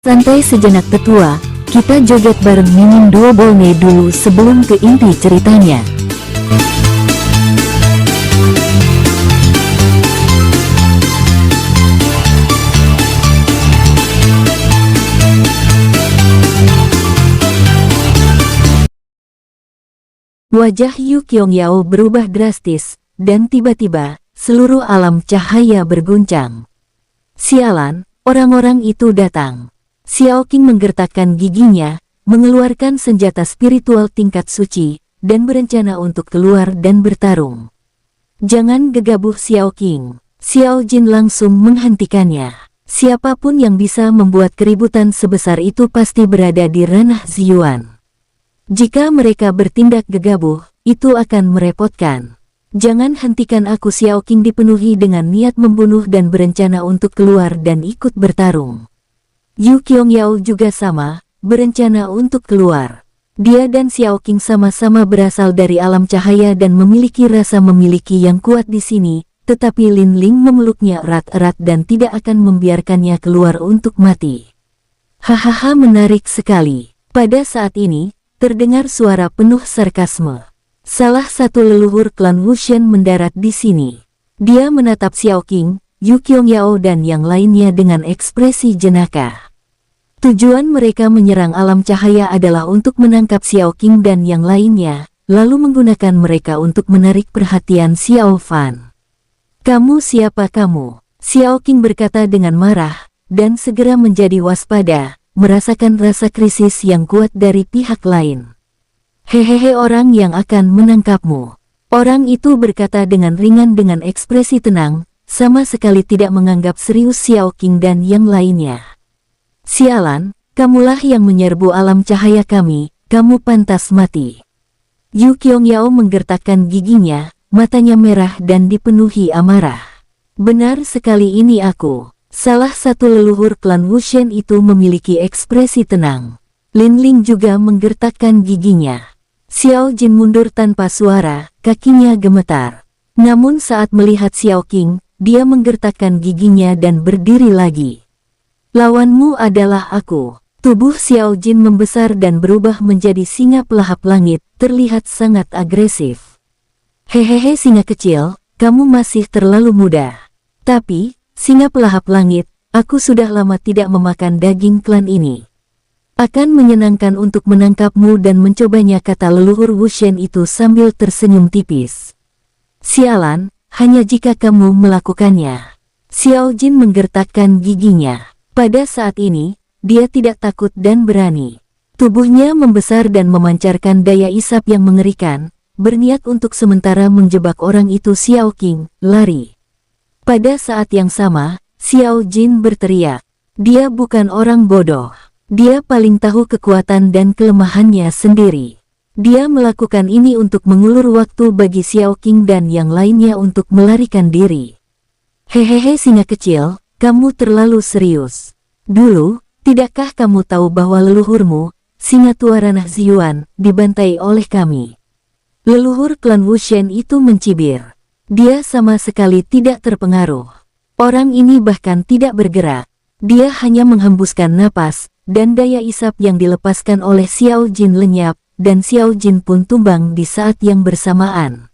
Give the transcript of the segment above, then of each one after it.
Santai sejenak tetua, kita joget bareng Mimin Duo Bolne dulu sebelum ke inti ceritanya. Wajah Yu Qiongyao berubah drastis, dan tiba-tiba, seluruh alam cahaya berguncang. Sialan, orang-orang itu datang. Xiao Qing menggertakkan giginya, mengeluarkan senjata spiritual tingkat suci, dan berencana untuk keluar dan bertarung. Jangan gegabah Xiao Qing. Xiao Jin langsung menghentikannya. Siapapun yang bisa membuat keributan sebesar itu pasti berada di ranah Ziyuan. Jika mereka bertindak gegabah, itu akan merepotkan. Jangan hentikan aku. Xiao Qing dipenuhi dengan niat membunuh dan berencana untuk keluar dan ikut bertarung. Yu Qiongyao juga sama, berencana untuk keluar. Dia dan Xiao Qing sama-sama berasal dari alam cahaya dan memiliki rasa memiliki yang kuat di sini, tetapi Lin Ling memeluknya erat-erat dan tidak akan membiarkannya keluar untuk mati. Hahaha, menarik sekali. Pada saat ini, terdengar suara penuh sarkasme. Salah satu leluhur klan Wushen mendarat di sini. Dia menatap Xiao Qing, Yu Qiongyao dan yang lainnya dengan ekspresi jenaka. Tujuan mereka menyerang alam cahaya adalah untuk menangkap Xiao Qing dan yang lainnya, lalu menggunakan mereka untuk menarik perhatian Xiao Fan. Kamu siapa kamu? Xiao Qing berkata dengan marah, dan segera menjadi waspada, merasakan rasa krisis yang kuat dari pihak lain. Hehehe, orang yang akan menangkapmu. Orang itu berkata dengan ringan dengan ekspresi tenang, sama sekali tidak menganggap serius Xiao Qing dan yang lainnya. Sialan, kamulah yang menyerbu alam cahaya kami, kamu pantas mati. Yu Qiongyao menggertakkan giginya, matanya merah dan dipenuhi amarah. Benar sekali, ini aku. Salah satu leluhur klan Wushen itu memiliki ekspresi tenang. Lin Ling juga menggertakkan giginya. Xiao Jin mundur tanpa suara, kakinya gemetar. Namun saat melihat Xiao Qing, dia menggertakkan giginya dan berdiri lagi. Lawanmu adalah aku. Tubuh Xiao Jin membesar dan berubah menjadi singa pelahap langit, terlihat sangat agresif. Hehehe, singa kecil, kamu masih terlalu muda. Tapi, singa pelahap langit, aku sudah lama tidak memakan daging klan ini. Akan menyenangkan untuk menangkapmu dan mencobanya, kata leluhur Wushen itu sambil tersenyum tipis. Sialan, hanya jika kamu melakukannya. Xiao Jin menggertakkan giginya. Pada saat ini, dia tidak takut dan berani. Tubuhnya membesar dan memancarkan daya isap yang mengerikan, berniat untuk sementara menjebak orang itu. Xiao Qing, lari. Pada saat yang sama, Xiao Jin berteriak. Dia bukan orang bodoh. Dia paling tahu kekuatan dan kelemahannya sendiri. Dia melakukan ini untuk mengulur waktu bagi Xiao Qing dan yang lainnya untuk melarikan diri. Hehehe, singa kecil, kamu terlalu serius. Dulu, tidakkah kamu tahu bahwa leluhurmu, singa tua ranah Ziyuan, dibantai oleh kami? Leluhur klan Wushen itu mencibir. Dia sama sekali tidak terpengaruh. Orang ini bahkan tidak bergerak. Dia hanya menghembuskan napas, dan daya isap yang dilepaskan oleh Xiao Jin lenyap, dan Xiao Jin pun tumbang di saat yang bersamaan.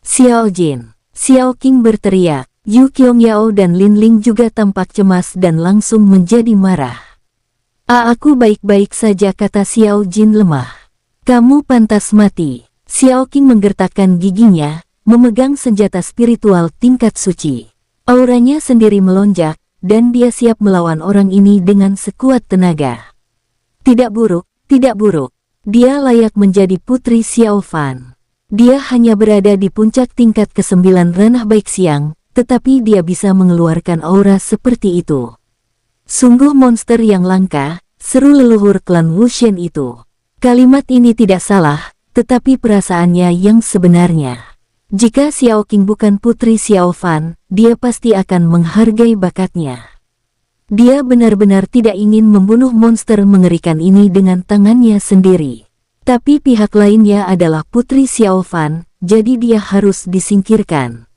Xiao Jin! Xiao Qing berteriak. Yu Qiongyao dan Lin Ling juga tampak cemas dan langsung menjadi marah. Aku baik-baik saja, kata Xiao Jin lemah. Kamu pantas mati. Xiao Qing menggertakkan giginya, memegang senjata spiritual tingkat suci. Auranya sendiri melonjak, dan dia siap melawan orang ini dengan sekuat tenaga. Tidak buruk, tidak buruk. Dia layak menjadi putri Xiao Fan. Dia hanya berada di puncak tingkat ke-9 ranah baik siang, tetapi dia bisa mengeluarkan aura seperti itu. Sungguh monster yang langka, seru leluhur klan Wushen itu. Kalimat ini tidak salah, tetapi perasaannya yang sebenarnya. Jika Xiao Qing bukan putri Xiao Fan, dia pasti akan menghargai bakatnya. Dia benar-benar tidak ingin membunuh monster mengerikan ini dengan tangannya sendiri. Tapi pihak lainnya adalah putri Xiao Fan, jadi dia harus disingkirkan.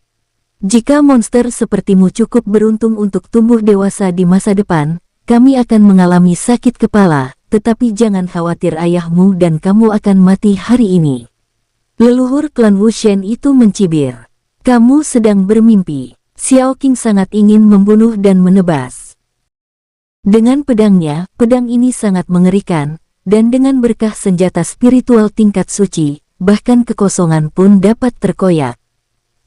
Jika monster sepertimu cukup beruntung untuk tumbuh dewasa di masa depan, kami akan mengalami sakit kepala, tetapi jangan khawatir ayahmu dan kamu akan mati hari ini. Leluhur klan Wushen itu mencibir. Kamu sedang bermimpi. Xiao Qing sangat ingin membunuh dan menebas. Dengan pedangnya, pedang ini sangat mengerikan, dan dengan berkah senjata spiritual tingkat suci, bahkan kekosongan pun dapat terkoyak.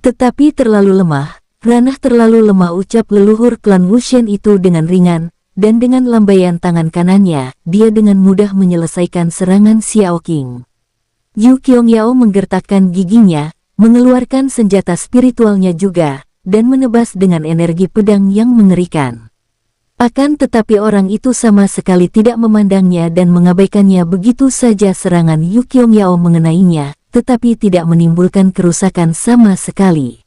Tetapi terlalu lemah, ranah terlalu lemah, ucap leluhur klan Wushen itu dengan ringan, dan dengan lambaian tangan kanannya, dia dengan mudah menyelesaikan serangan Xiao Qing. Yu Qiangyao menggertakkan giginya, mengeluarkan senjata spiritualnya juga, dan menebas dengan energi pedang yang mengerikan. Akan tetapi orang itu sama sekali tidak memandangnya dan mengabaikannya begitu saja. Serangan Yu Qiangyao mengenainya, tetapi tidak menimbulkan kerusakan sama sekali.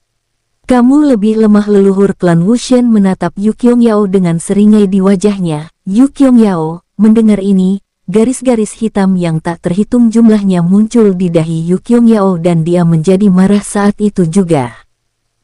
Kamu lebih lemah. Leluhur klan Wushen menatap Yu Qiangyao dengan seringai di wajahnya. Yu Qiangyao mendengar ini, garis-garis hitam yang tak terhitung jumlahnya muncul di dahi Yu Qiangyao dan dia menjadi marah saat itu juga.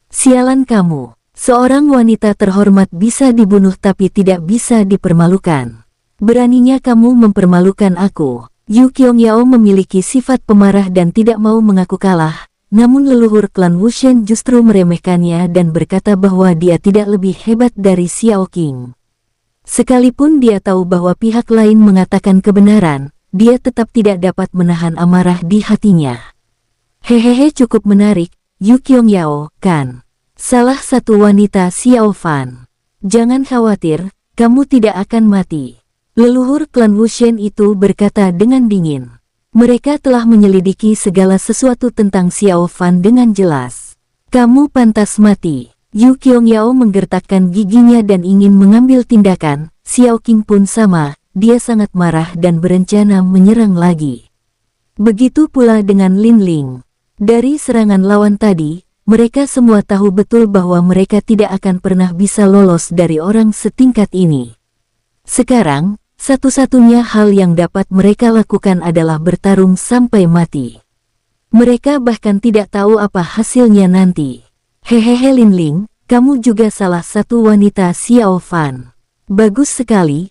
Sialan kamu, seorang wanita terhormat bisa dibunuh tapi tidak bisa dipermalukan. Beraninya kamu mempermalukan aku. Yu Qiangyao memiliki sifat pemarah dan tidak mau mengaku kalah. Namun leluhur klan Wushen justru meremehkannya dan berkata bahwa dia tidak lebih hebat dari Xiao Qing. Sekalipun dia tahu bahwa pihak lain mengatakan kebenaran, dia tetap tidak dapat menahan amarah di hatinya. Hehehe, cukup menarik, Yu Qiangyao, kan? Salah satu wanita Xiao Fan. Jangan khawatir, kamu tidak akan mati. Leluhur klan Wushen itu berkata dengan dingin. Mereka telah menyelidiki segala sesuatu tentang Xiao Fan dengan jelas. Kamu pantas mati. Yu Qiangyao menggertakkan giginya dan ingin mengambil tindakan. Xiao Qing pun sama, dia sangat marah dan berencana menyerang lagi. Begitu pula dengan Lin Ling. Dari serangan lawan tadi, mereka semua tahu betul bahwa mereka tidak akan pernah bisa lolos dari orang setingkat ini. Sekarang, satu-satunya hal yang dapat mereka lakukan adalah bertarung sampai mati. Mereka bahkan tidak tahu apa hasilnya nanti. Hehehe Lin Ling, kamu juga salah satu wanita Xiao Fan. Bagus sekali,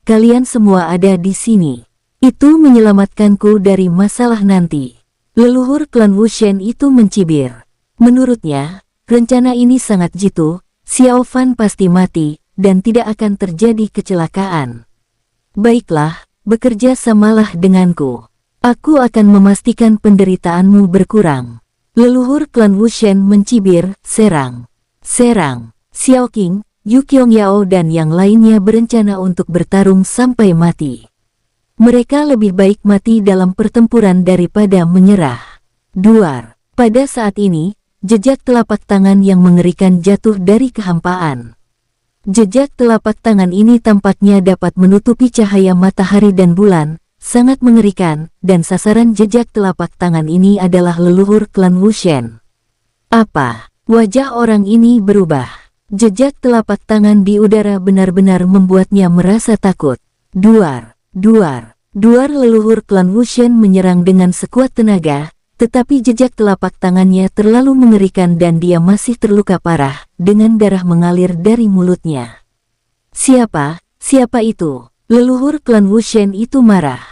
kalian semua ada di sini. Itu menyelamatkanku dari masalah nanti. Leluhur klan Wushen itu mencibir. Menurutnya, rencana ini sangat jitu, Xiao Fan pasti mati, dan tidak akan terjadi kecelakaan. Baiklah, bekerja samalah denganku. Aku akan memastikan penderitaanmu berkurang. Leluhur klan Wushen mencibir, serang. Xiao Qing, Yu Qiangyao dan yang lainnya berencana untuk bertarung sampai mati. Mereka lebih baik mati dalam pertempuran daripada menyerah. Duar. Pada saat ini, jejak telapak tangan yang mengerikan jatuh dari kehampaan. Jejak telapak tangan ini tampaknya dapat menutupi cahaya matahari dan bulan, sangat mengerikan, dan sasaran jejak telapak tangan ini adalah leluhur klan Wushen. Apa? Wajah orang ini berubah. Jejak telapak tangan di udara benar-benar membuatnya merasa takut. Duar. Leluhur klan Wushen menyerang dengan sekuat tenaga, tetapi jejak telapak tangannya terlalu mengerikan dan dia masih terluka parah, dengan darah mengalir dari mulutnya. Siapa itu? Leluhur klan Wushen itu marah.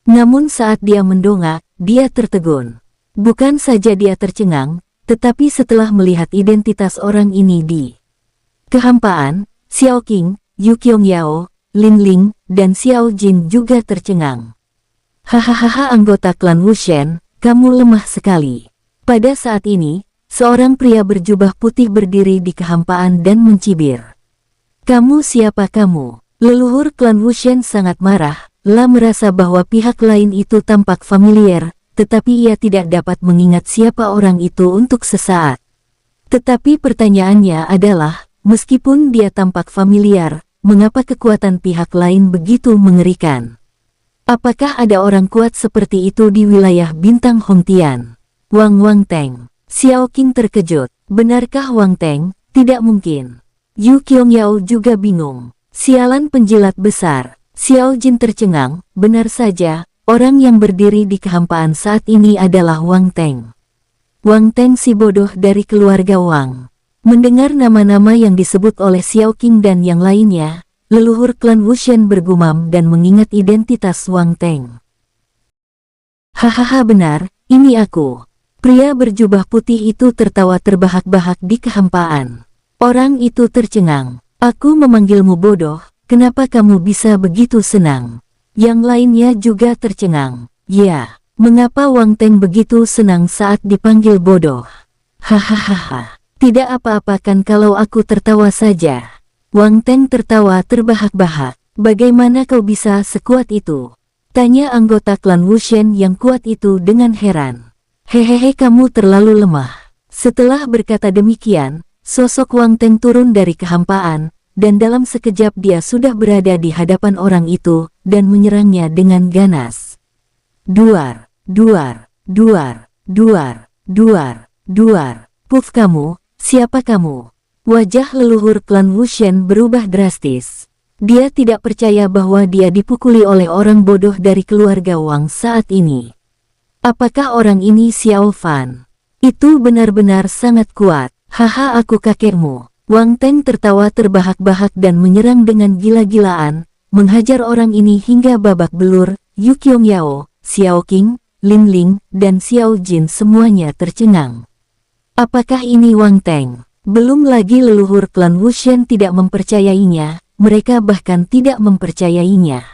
Namun saat dia mendongak, dia tertegun. Bukan saja dia tercengang, tetapi setelah melihat identitas orang ini di kehampaan, Xiao Qing, Yu Qiangyao, Lin Ling, dan Xiao Jin juga tercengang. Hahaha, anggota klan Wushen, kamu lemah sekali. Pada saat ini, seorang pria berjubah putih berdiri di kehampaan dan mencibir. Kamu siapa kamu? Leluhur klan Wushen sangat marah, merasa bahwa pihak lain itu tampak familiar, tetapi ia tidak dapat mengingat siapa orang itu untuk sesaat. Tetapi pertanyaannya adalah, meskipun dia tampak familiar, mengapa kekuatan pihak lain begitu mengerikan? Apakah ada orang kuat seperti itu di wilayah bintang Hongtian? Wang Teng. Xiao Qing terkejut. Benarkah Wang Teng? Tidak mungkin. Yu Qiangyao juga bingung. Sialan penjilat besar. Xiao Jin tercengang. Benar saja, orang yang berdiri di kehampaan saat ini adalah Wang Teng. Wang Teng si bodoh dari keluarga Wang. Mendengar nama-nama yang disebut oleh Xiao Qing dan yang lainnya, leluhur klan Wushen bergumam dan mengingat identitas Wang Teng. Hahaha, benar, ini aku. Pria berjubah putih itu tertawa terbahak-bahak di kehampaan. Orang itu tercengang. Aku memanggilmu bodoh, kenapa kamu bisa begitu senang? Yang lainnya juga tercengang. Ya, mengapa Wang Teng begitu senang saat dipanggil bodoh? Hahaha, tidak apa-apa kan kalau aku tertawa saja. Wang Teng tertawa terbahak-bahak. Bagaimana kau bisa sekuat itu? Tanya anggota klan Wushen yang kuat itu dengan heran. Hehehe, kamu terlalu lemah. Setelah berkata demikian, sosok Wang Teng turun dari kehampaan, dan dalam sekejap dia sudah berada di hadapan orang itu, dan menyerangnya dengan ganas. Duar, duar, duar, duar, duar, duar. Puf, kamu, siapa kamu? Wajah leluhur klan Wushen berubah drastis. Dia tidak percaya bahwa dia dipukuli oleh orang bodoh dari keluarga Wang saat ini. Apakah orang ini Xiao Fan? Itu benar-benar sangat kuat. Haha, aku kakekmu. Wang Teng tertawa terbahak-bahak dan menyerang dengan gila-gilaan, menghajar orang ini hingga babak belur. Yu Qiangyao, Xiao Qing, Lin Ling, dan Xiao Jin semuanya tercengang. Apakah ini Wang Teng? Belum lagi leluhur klan Wushen tidak mempercayainya, mereka bahkan tidak mempercayainya.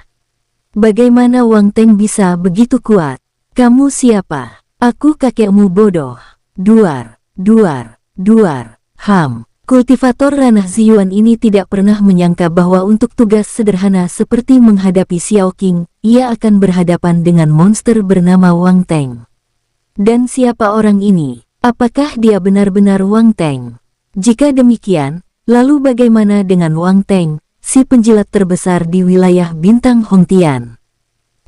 Bagaimana Wang Teng bisa begitu kuat? Kamu siapa? Aku kakekmu bodoh. Duar, duar, duar. Kultivator ranah Ziyuan ini tidak pernah menyangka bahwa untuk tugas sederhana seperti menghadapi Xiao Qing, ia akan berhadapan dengan monster bernama Wang Teng. Dan siapa orang ini? Apakah dia benar-benar Wang Teng? Jika demikian, lalu bagaimana dengan Wang Teng, si penjilat terbesar di wilayah Bintang Hongtian?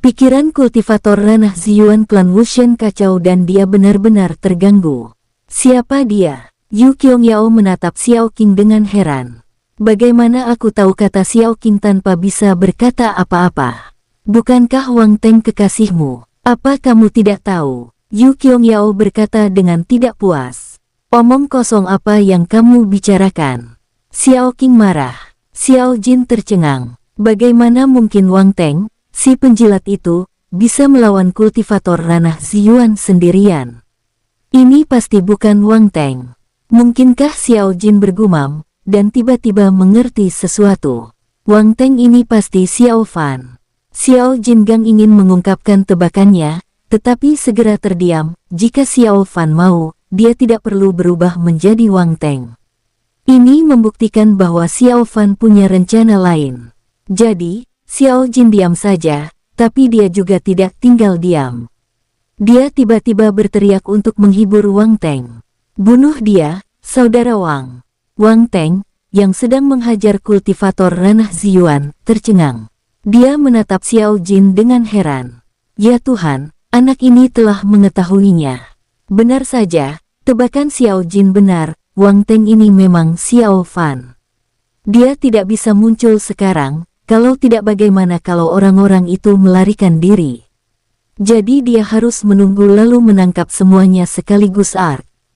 Pikiran kultivator ranah Ziyuan klan Wushen kacau dan dia benar-benar terganggu. Siapa dia? Yu Qiangyao menatap Xiao Qing dengan heran. Bagaimana aku tahu, kata Xiao Qing tanpa bisa berkata apa-apa. Bukankah Wang Teng kekasihmu? Apa kamu tidak tahu? Yu Qiangyao berkata dengan tidak puas. Omong kosong apa yang kamu bicarakan? Xiao Qing marah. Xiao Jin tercengang. Bagaimana mungkin Wang Teng, si penjilat itu, bisa melawan kultivator ranah Ziyuan sendirian? Ini pasti bukan Wang Teng. Mungkinkah Xiao Jin bergumam, dan tiba-tiba mengerti sesuatu. Wang Teng ini pasti Xiao Fan. Xiao Jin Gang ingin mengungkapkan tebakannya, tetapi segera terdiam. Jika Xiao Fan mau, dia tidak perlu berubah menjadi Wang Teng. Ini membuktikan bahwa Xiao Fan punya rencana lain. Jadi, Xiao Jin diam saja, tapi dia juga tidak tinggal diam. Dia tiba-tiba berteriak untuk menghibur Wang Teng. Bunuh dia, saudara Wang. Wang Teng, yang sedang menghajar kultivator ranah Ziyuan, tercengang. Dia menatap Xiao Jin dengan heran. Ya Tuhan, anak ini telah mengetahuinya. Benar saja, tebakan Xiao Jin benar, Wang Teng ini memang Xiao Fan. Dia tidak bisa muncul sekarang, kalau tidak bagaimana kalau orang-orang itu melarikan diri. Jadi dia harus menunggu lalu menangkap semuanya sekaligus.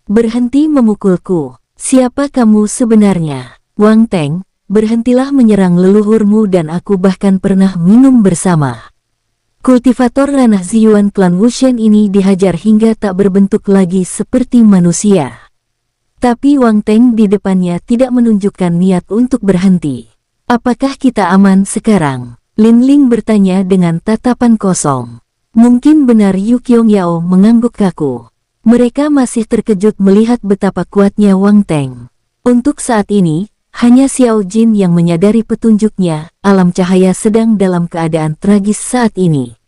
Berhenti memukulku. Siapa kamu sebenarnya? Wang Teng, berhentilah menyerang leluhurmu dan aku bahkan pernah minum bersama. Kultivator ranah Ziyuan klan Wushen ini dihajar hingga tak berbentuk lagi seperti manusia. Tapi Wang Teng di depannya tidak menunjukkan niat untuk berhenti. Apakah kita aman sekarang? Lin Ling bertanya dengan tatapan kosong. Mungkin benar Yu Qiangyao mengangguk kaku. Mereka masih terkejut melihat betapa kuatnya Wang Teng. Untuk saat ini, hanya Xiao Jin yang menyadari petunjuknya, alam cahaya sedang dalam keadaan tragis saat ini.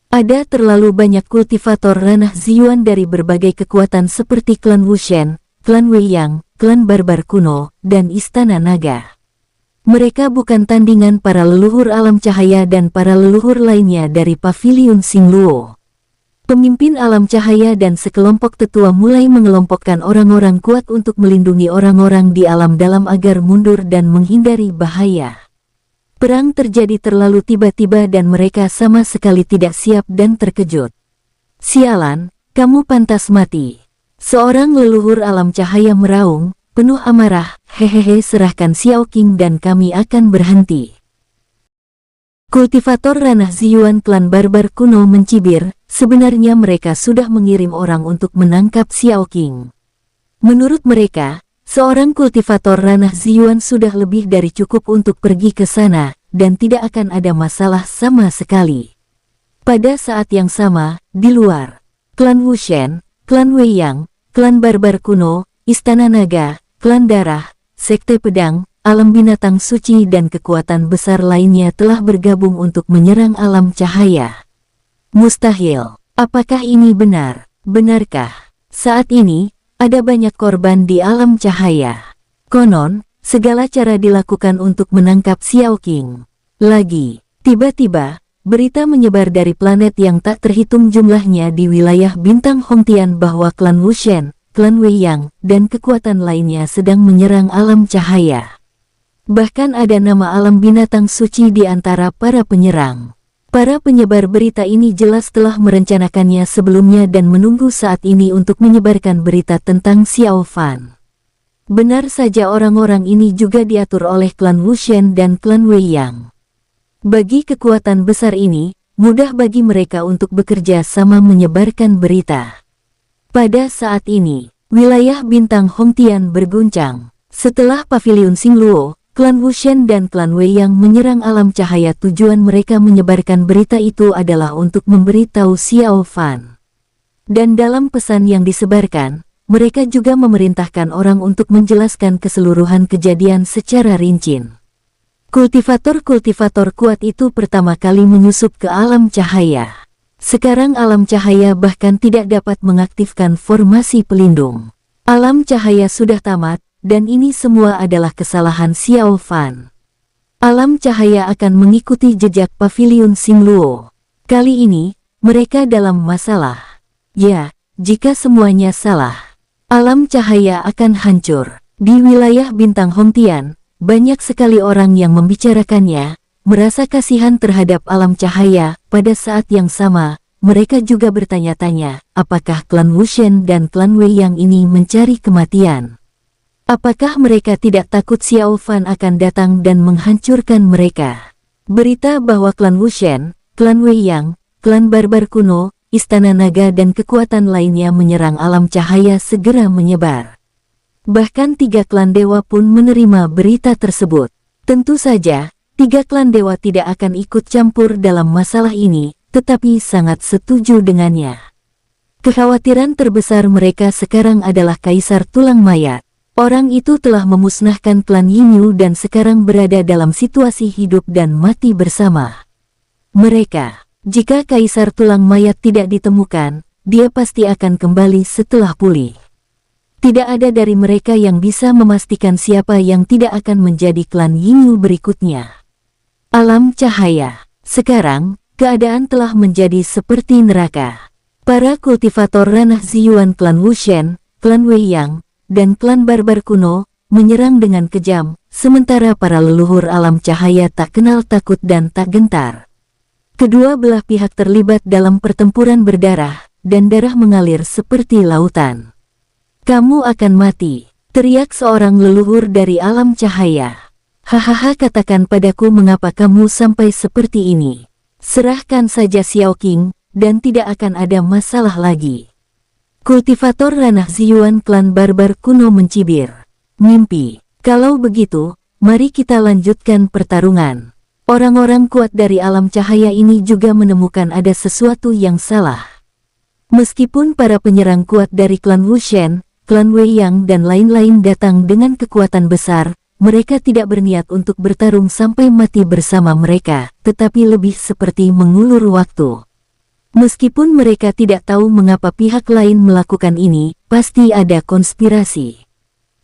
Ada terlalu banyak kultivator ranah Ziyuan dari berbagai kekuatan seperti klan Wushen, klan Wei Yang, klan barbar kuno, dan istana naga. Mereka bukan tandingan para leluhur alam cahaya dan para leluhur lainnya dari paviliun Xingluo. Pemimpin alam cahaya dan sekelompok tetua mulai mengelompokkan orang-orang kuat untuk melindungi orang-orang di alam dalam agar mundur dan menghindari bahaya. Perang terjadi terlalu tiba-tiba dan mereka sama sekali tidak siap dan terkejut. Sialan, kamu pantas mati. Seorang leluhur alam cahaya meraung, penuh amarah, hehehe, serahkan Xiao Qing dan kami akan berhenti. Kultivator ranah Ziyuan klan barbar kuno mencibir, sebenarnya mereka sudah mengirim orang untuk menangkap Xiao Qing. Menurut mereka, seorang kultivator ranah Ziyuan sudah lebih dari cukup untuk pergi ke sana, dan tidak akan ada masalah sama sekali. Pada saat yang sama, di luar, klan Wushen, klan Wei Yang, klan barbar kuno, istana naga, klan darah, sekte pedang, alam binatang suci dan kekuatan besar lainnya telah bergabung untuk menyerang alam cahaya. Mustahil. Apakah ini benar? Benarkah? Saat ini, ada banyak korban di alam cahaya. Konon, segala cara dilakukan untuk menangkap Xiao Qing. Lagi, tiba-tiba, berita menyebar dari planet yang tak terhitung jumlahnya di wilayah bintang Hongtian bahwa klan Wushen, klan Wei Yang, dan kekuatan lainnya sedang menyerang alam cahaya. Bahkan ada nama alam binatang suci di antara para penyerang. Para penyebar berita ini jelas telah merencanakannya sebelumnya dan menunggu saat ini untuk menyebarkan berita tentang Xiao Fan. Benar saja orang-orang ini juga diatur oleh klan Wushen dan klan Wei Yang. Bagi kekuatan besar ini, mudah bagi mereka untuk bekerja sama menyebarkan berita. Pada saat ini, wilayah bintang Hongtian berguncang. Setelah pavilion Xingluo, klan Wushen dan klan Wei Yang menyerang alam cahaya, tujuan mereka menyebarkan berita itu adalah untuk memberitahu Xiao Fan. Dan dalam pesan yang disebarkan, mereka juga memerintahkan orang untuk menjelaskan keseluruhan kejadian secara rinci. Kultivator-kultivator kuat itu pertama kali menyusup ke alam cahaya. Sekarang alam cahaya bahkan tidak dapat mengaktifkan formasi pelindung. Alam cahaya sudah tamat, dan ini semua adalah kesalahan Xiao Fan. Alam cahaya akan mengikuti jejak pavilion Xingluo. Kali ini, mereka dalam masalah. Ya, jika semuanya salah, alam cahaya akan hancur. Di wilayah bintang Hongtian, banyak sekali orang yang membicarakannya, merasa kasihan terhadap alam cahaya. Pada saat yang sama, mereka juga bertanya-tanya, apakah klan Wushen dan klan Wei Yang ini mencari kematian? Apakah mereka tidak takut Xiao Fan akan datang dan menghancurkan mereka? Berita bahwa klan Wushen, klan Wei Yang, klan barbar kuno, istana naga dan kekuatan lainnya menyerang alam cahaya segera menyebar. Bahkan 3 klan dewa pun menerima berita tersebut. Tentu saja, 3 klan dewa tidak akan ikut campur dalam masalah ini, tetapi sangat setuju dengannya. Kekhawatiran terbesar mereka sekarang adalah Kaisar Tulang Mayat. Orang itu telah memusnahkan klan Yinyu dan sekarang berada dalam situasi hidup dan mati bersama. Mereka, jika Kaisar Tulang Mayat tidak ditemukan, dia pasti akan kembali setelah pulih. Tidak ada dari mereka yang bisa memastikan siapa yang tidak akan menjadi klan Yinyu berikutnya. Alam cahaya. Sekarang, keadaan telah menjadi seperti neraka. Para kultivator ranah Ziyuan klan Wushen, klan Wei Yang, dan klan barbar kuno, menyerang dengan kejam, sementara para leluhur alam cahaya tak kenal takut dan tak gentar. Kedua belah pihak terlibat dalam pertempuran berdarah, dan darah mengalir seperti lautan. Kamu akan mati, teriak seorang leluhur dari alam cahaya. Hahaha, katakan padaku mengapa kamu sampai seperti ini. Serahkan saja Xiao Qing, dan tidak akan ada masalah lagi. Kultivator ranah Ziyuan klan barbar kuno mencibir. Mimpi. Kalau begitu, mari kita lanjutkan pertarungan. Orang-orang kuat dari alam cahaya ini juga menemukan ada sesuatu yang salah. Meskipun para penyerang kuat dari klan Wushen, klan Wei Yang dan lain-lain datang dengan kekuatan besar, mereka tidak berniat untuk bertarung sampai mati bersama mereka, tetapi lebih seperti mengulur waktu. Meskipun mereka tidak tahu mengapa pihak lain melakukan ini, pasti ada konspirasi.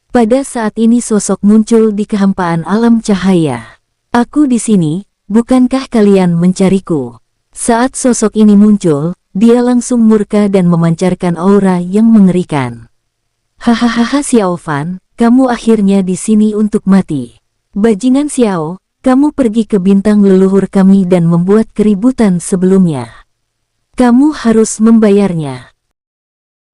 Pada saat ini sosok muncul di kehampaan alam cahaya. Aku di sini, bukankah kalian mencariku? Saat sosok ini muncul, dia langsung murka dan memancarkan aura yang mengerikan. Hahaha, Xiao Fan, kamu akhirnya di sini untuk mati. Bajingan Xiao, kamu pergi ke bintang leluhur kami dan membuat keributan sebelumnya. Kamu harus membayarnya.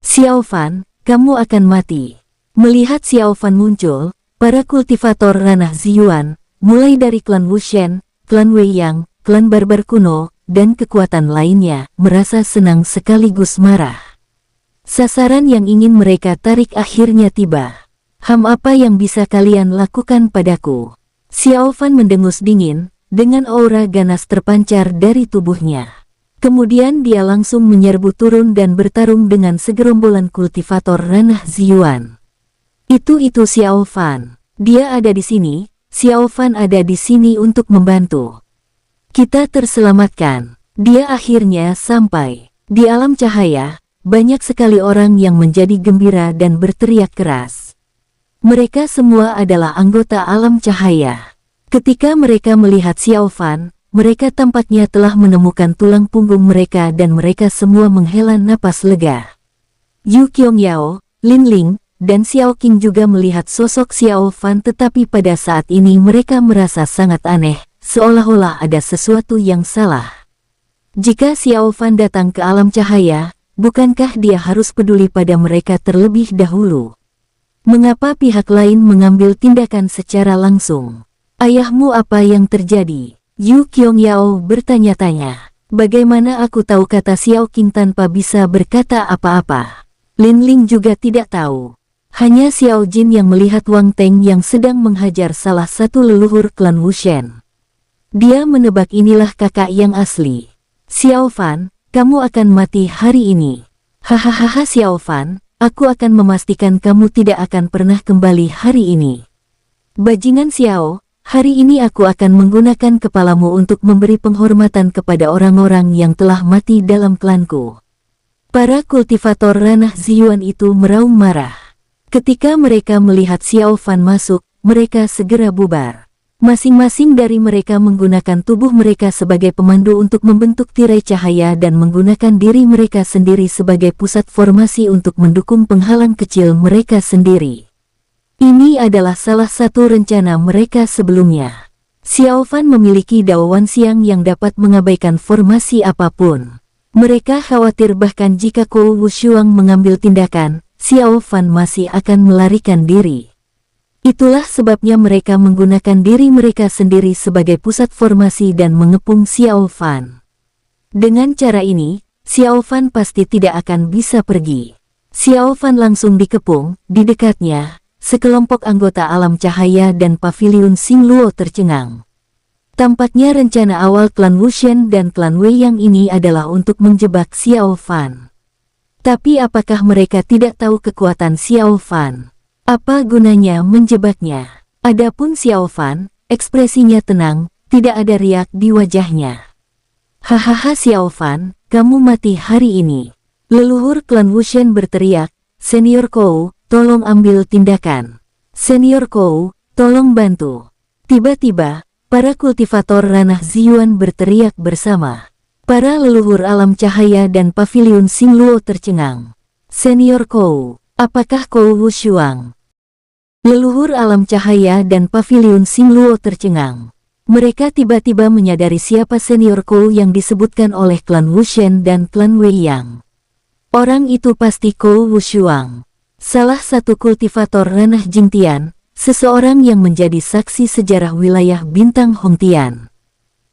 Xiao Fan, kamu akan mati. Melihat Xiao Fan muncul, para kultivator ranah Ziyuan, mulai dari klan Wushen, klan Wei Yang, klan barbar kuno, dan kekuatan lainnya, merasa senang sekaligus marah. Sasaran yang ingin mereka tarik akhirnya tiba. Apa yang bisa kalian lakukan padaku? Xiao Fan mendengus dingin, dengan aura ganas terpancar dari tubuhnya. Kemudian dia langsung menyerbu turun dan bertarung dengan segerombolan kultivator ranah Ziyuan. Itu Xiao Fan. Dia ada di sini, Xiao Fan ada di sini untuk membantu. Kita terselamatkan. Dia akhirnya sampai. Di alam cahaya, banyak sekali orang yang menjadi gembira dan berteriak keras. Mereka semua adalah anggota alam cahaya. Ketika mereka melihat Xiao Fan, mereka tampaknya telah menemukan tulang punggung mereka dan mereka semua menghela napas lega. Yu Qiangyao, Lin Ling, dan Xiao Qing juga melihat sosok Xiao Fan, tetapi pada saat ini mereka merasa sangat aneh, seolah-olah ada sesuatu yang salah. Jika Xiao Fan datang ke alam cahaya, bukankah dia harus peduli pada mereka terlebih dahulu? Mengapa pihak lain mengambil tindakan secara langsung? Ayahmu, apa yang terjadi? Yu Qiangyao bertanya-tanya. Bagaimana aku tahu, kata Xiao Qing tanpa bisa berkata apa-apa. Lin Ling juga tidak tahu. Hanya Xiao Jin yang melihat Wang Teng yang sedang menghajar salah satu leluhur klan Wushen. Dia menebak inilah kakak yang asli. Xiao Fan, kamu akan mati hari ini. Hahaha Xiao Fan, aku akan memastikan kamu tidak akan pernah kembali hari ini. Bajingan Xiao, hari ini aku akan menggunakan kepalamu untuk memberi penghormatan kepada orang-orang yang telah mati dalam klanku. Para kultivator ranah Ziyuan itu meraung marah. Ketika mereka melihat Xiao Fan masuk, mereka segera bubar. Masing-masing dari mereka menggunakan tubuh mereka sebagai pemandu untuk membentuk tirai cahaya dan menggunakan diri mereka sendiri sebagai pusat formasi untuk mendukung penghalang kecil mereka sendiri. Ini adalah salah satu rencana mereka sebelumnya. Xiao Fan memiliki Dao Wan Xiang yang dapat mengabaikan formasi apapun. Mereka khawatir bahkan jika Kou Wushuang mengambil tindakan, Xiao Fan masih akan melarikan diri. Itulah sebabnya mereka menggunakan diri mereka sendiri sebagai pusat formasi dan mengepung Xiao Fan. Dengan cara ini, Xiao Fan pasti tidak akan bisa pergi. Xiao Fan langsung dikepung, di dekatnya sekelompok anggota alam cahaya dan paviliun Xingluo tercengang. Tampaknya rencana awal klan Wushen dan klan Wei yang ini adalah untuk menjebak Xiao Fan. Tapi apakah mereka tidak tahu kekuatan Xiao Fan? Apa gunanya menjebaknya? Adapun Xiao Fan, ekspresinya tenang, tidak ada riak di wajahnya. Hahaha Xiao Fan, kamu mati hari ini. Leluhur klan Wushen berteriak, Senior Kou, tolong ambil tindakan. Senior Kou, tolong bantu. Tiba-tiba, para kultivator ranah Ziyuan berteriak bersama. Para leluhur alam cahaya dan paviliun Xingluo tercengang. Senior Kou, apakah Kou Wushuang? Leluhur alam cahaya dan paviliun Xingluo tercengang. Mereka tiba-tiba menyadari siapa Senior Kou yang disebutkan oleh klan Wushen dan klan Wei Yang. Orang itu pasti Kou Wushuang. Salah satu kultivator ranah Jingtian, seseorang yang menjadi saksi sejarah wilayah bintang Hongtian.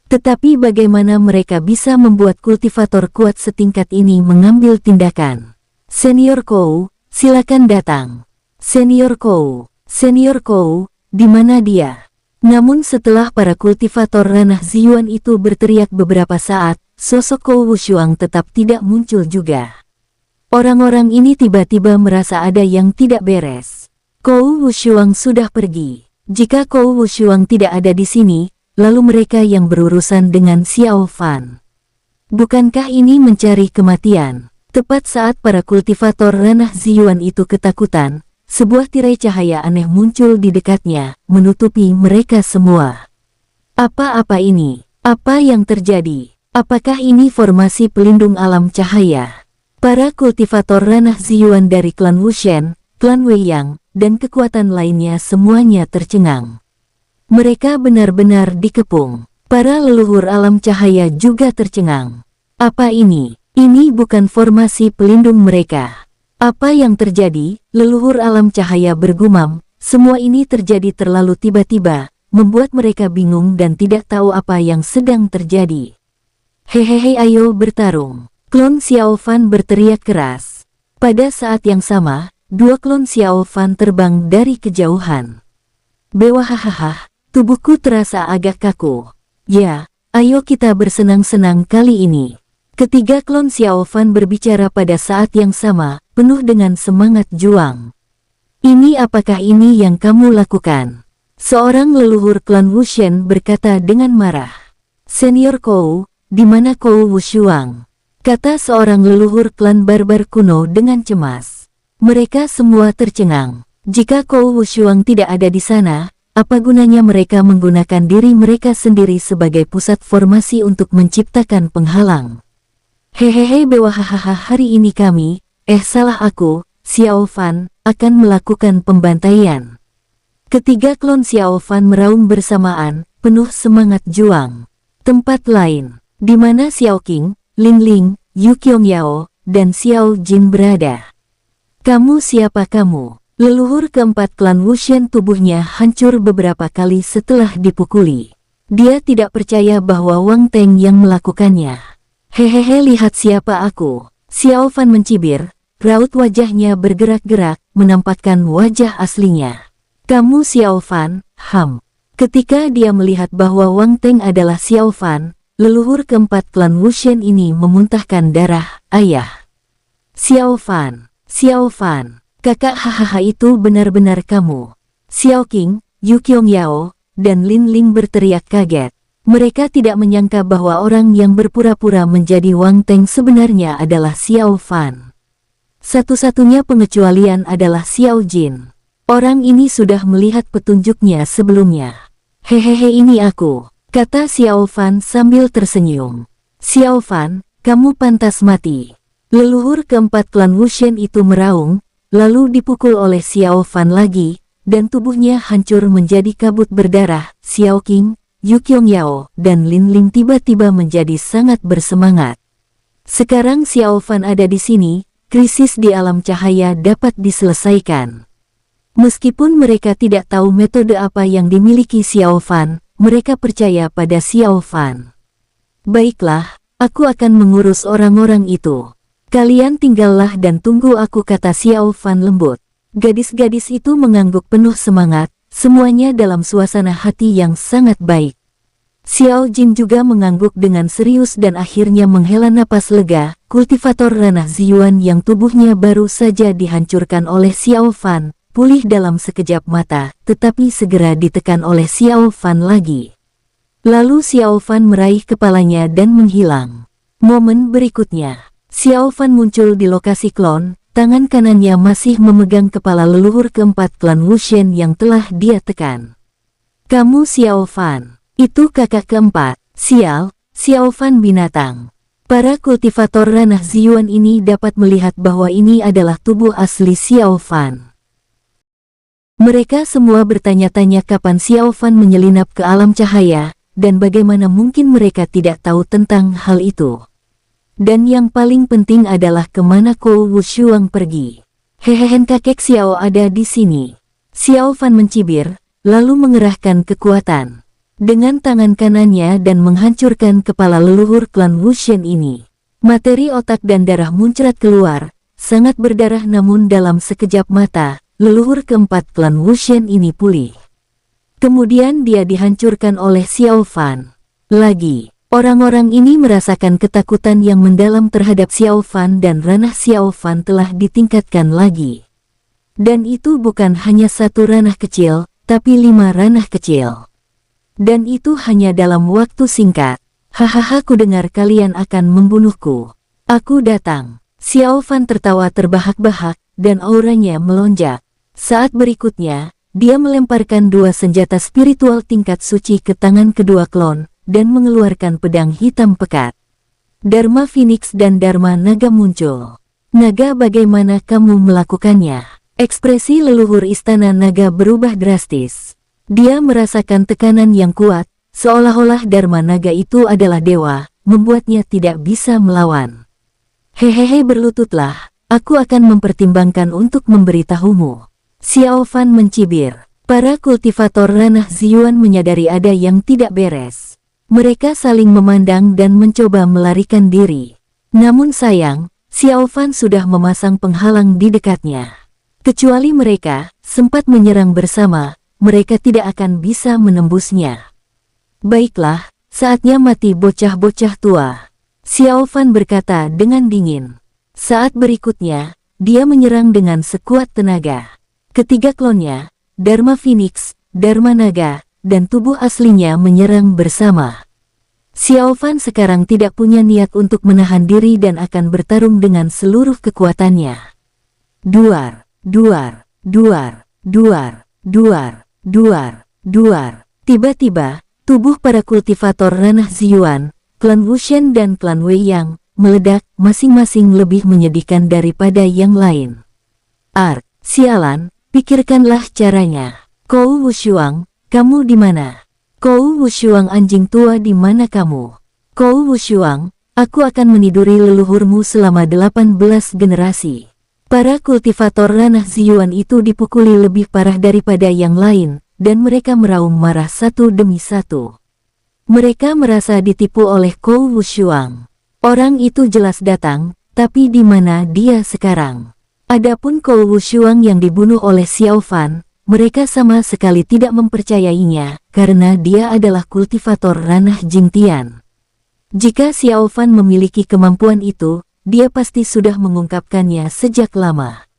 Tetapi bagaimana mereka bisa membuat kultivator kuat setingkat ini mengambil tindakan? Senior Kou, silakan datang. Senior Kou, di mana dia? Namun setelah para kultivator ranah Ziyuan itu berteriak beberapa saat, sosok Kou Wushuang tetap tidak muncul juga. Orang-orang ini tiba-tiba merasa ada yang tidak beres. Kou Wushuang sudah pergi. Jika Kou Wushuang tidak ada di sini, lalu mereka yang berurusan dengan Xiao Fan. Bukankah ini mencari kematian? Tepat saat para kultivator ranah Ziyuan itu ketakutan, sebuah tirai cahaya aneh muncul di dekatnya, menutupi mereka semua. Apa-apa ini? Apa yang terjadi? Apakah ini formasi pelindung alam cahaya? Para kultivator ranah Ziyuan dari klan Wushen, klan Wei Yang, dan kekuatan lainnya semuanya tercengang. Mereka benar-benar dikepung. Para leluhur alam cahaya juga tercengang. Apa ini? Ini bukan formasi pelindung mereka. Apa yang terjadi? Leluhur alam cahaya bergumam, semua ini terjadi terlalu tiba-tiba, membuat mereka bingung dan tidak tahu apa yang sedang terjadi. Hehehe, ayo bertarung. Klon Xiao Fan berteriak keras. Pada saat yang sama, dua klon Xiao Fan terbang dari kejauhan. Bewahahaha, tubuhku terasa agak kaku. Ya, ayo kita bersenang-senang kali ini. Ketiga klon Xiao Fan berbicara pada saat yang sama, penuh dengan semangat juang. Ini apakah ini yang kamu lakukan? Seorang leluhur klan Wushen berkata dengan marah. Senior Kou, di mana Kou Wushuang? Kata seorang leluhur klan barbar kuno dengan cemas. Mereka semua tercengang. Jika Kou Wushuang tidak ada di sana, apa gunanya mereka menggunakan diri mereka sendiri sebagai pusat formasi untuk menciptakan penghalang? Hehehe, bewahahaha, hari ini kami, salah aku, Xiao Fan, akan melakukan pembantaian. Ketiga klon Xiao Fan meraung bersamaan, penuh semangat juang. Tempat lain, di mana Xiao Qing, Lin Ling, Yu Qiangyao, dan Xiao Jin berada. Kamu siapa kamu? Leluhur keempat klan Wushen tubuhnya hancur beberapa kali setelah dipukuli. Dia tidak percaya bahwa Wang Teng yang melakukannya. Hehehe, lihat siapa aku. Xiao Fan mencibir, raut wajahnya bergerak-gerak, menampakkan wajah aslinya. Kamu Xiao Fan, Ketika dia melihat bahwa Wang Teng adalah Xiao Fan, leluhur keempat klan Wushen ini memuntahkan darah. Ayah. Xiao Fan, kakak, hahaha, itu benar-benar kamu. Xiao Qing, Yu Qiangyao, dan Lin Ling berteriak kaget. Mereka tidak menyangka bahwa orang yang berpura-pura menjadi Wang Teng sebenarnya adalah Xiao Fan. Satu-satunya pengecualian adalah Xiao Jin. Orang ini sudah melihat petunjuknya sebelumnya. Hehehe, ini aku, kata Xiao Fan sambil tersenyum. Xiao Fan, kamu pantas mati. Leluhur keempat klan Wushen itu meraung, lalu dipukul oleh Xiao Fan lagi, dan tubuhnya hancur menjadi kabut berdarah. Xiao Qing, Yu Qiangyao, dan Lin Ling tiba-tiba menjadi sangat bersemangat. Sekarang Xiao Fan ada di sini, krisis di alam cahaya dapat diselesaikan. Meskipun mereka tidak tahu metode apa yang dimiliki Xiao Fan, mereka percaya pada Xiao Fan. Baiklah, aku akan mengurus orang-orang itu. Kalian tinggallah dan tunggu aku, kata Xiao Fan lembut. Gadis-gadis itu mengangguk penuh semangat, semuanya dalam suasana hati yang sangat baik. Xiao Jin juga mengangguk dengan serius dan akhirnya menghela napas lega. Kultivator ranah Ziyuan yang tubuhnya baru saja dihancurkan oleh Xiao Fan, pulih dalam sekejap mata, tetapi segera ditekan oleh Xiao Fan lagi. Lalu Xiao Fan meraih kepalanya dan menghilang. Momen berikutnya, Xiao Fan muncul di lokasi klon, tangan kanannya masih memegang kepala leluhur keempat klan Wushen yang telah dia tekan. Kamu Xiao Fan, itu kakak keempat. Sial, Xiao Fan binatang. Para kultivator ranah Ziyuan ini dapat melihat bahwa ini adalah tubuh asli Xiao Fan. Mereka semua bertanya-tanya kapan Xiao Fan menyelinap ke alam cahaya, dan bagaimana mungkin mereka tidak tahu tentang hal itu. Dan yang paling penting adalah kemana Kou Wushuang pergi. Hehehe, kakek Xiao ada di sini. Xiao Fan mencibir, lalu mengerahkan kekuatan dengan tangan kanannya dan menghancurkan kepala leluhur klan Wushen ini. Materi otak dan darah muncrat keluar, sangat berdarah, namun dalam sekejap mata, leluhur keempat klan Wushen ini pulih. Kemudian dia dihancurkan oleh Xiao Fan. Lagi, orang-orang ini merasakan ketakutan yang mendalam terhadap Xiao Fan dan ranah Xiao Fan telah ditingkatkan lagi. Dan itu bukan hanya satu ranah kecil, tapi 5 ranah kecil. Dan itu hanya dalam waktu singkat. Hahaha, ku dengar kalian akan membunuhku. Aku datang. Xiao Fan tertawa terbahak-bahak, dan auranya melonjak. Saat berikutnya, dia melemparkan 2 senjata spiritual tingkat suci ke tangan kedua klon, dan mengeluarkan pedang hitam pekat. Dharma Phoenix dan Dharma Naga muncul. Naga, bagaimana kamu melakukannya? Ekspresi leluhur istana naga berubah drastis. Dia merasakan tekanan yang kuat, seolah-olah Dharma Naga itu adalah dewa, membuatnya tidak bisa melawan. Hehehe, berlututlah, aku akan mempertimbangkan untuk memberitahumu. Xiao Fan mencibir. Para kultivator ranah Ziyuan menyadari ada yang tidak beres. Mereka saling memandang dan mencoba melarikan diri. Namun sayang, Xiao Fan sudah memasang penghalang di dekatnya. Kecuali mereka sempat menyerang bersama, mereka tidak akan bisa menembusnya. Baiklah, saatnya mati bocah-bocah tua. Xiao Fan berkata dengan dingin. Saat berikutnya, dia menyerang dengan sekuat tenaga. Ketiga klonnya, Dharma Phoenix, Dharma Naga, dan tubuh aslinya menyerang bersama. Xiao Fan sekarang tidak punya niat untuk menahan diri dan akan bertarung dengan seluruh kekuatannya. Duar, duar, duar, duar, duar, duar, duar. Tiba-tiba, tubuh para kultivator ranah Ziyuan, klan Wushen dan klan Wei Yang, meledak, masing-masing lebih menyedihkan daripada yang lain. Sialan, pikirkanlah caranya. Kou Wushuang, kamu di mana? Kou Wushuang anjing tua, di mana kamu? Kou Wushuang, aku akan meniduri leluhurmu selama 18 generasi. Para kultivator ranah Ziyuan itu dipukuli lebih parah daripada yang lain, dan mereka meraung marah satu demi satu. Mereka merasa ditipu oleh Kou Wushuang. Orang itu jelas datang, tapi di mana dia sekarang? Adapun Kou Wushuang yang dibunuh oleh Xiao Fan, mereka sama sekali tidak mempercayainya, karena dia adalah kultivator ranah Jingtian. Jika Xiao Fan memiliki kemampuan itu, dia pasti sudah mengungkapkannya sejak lama.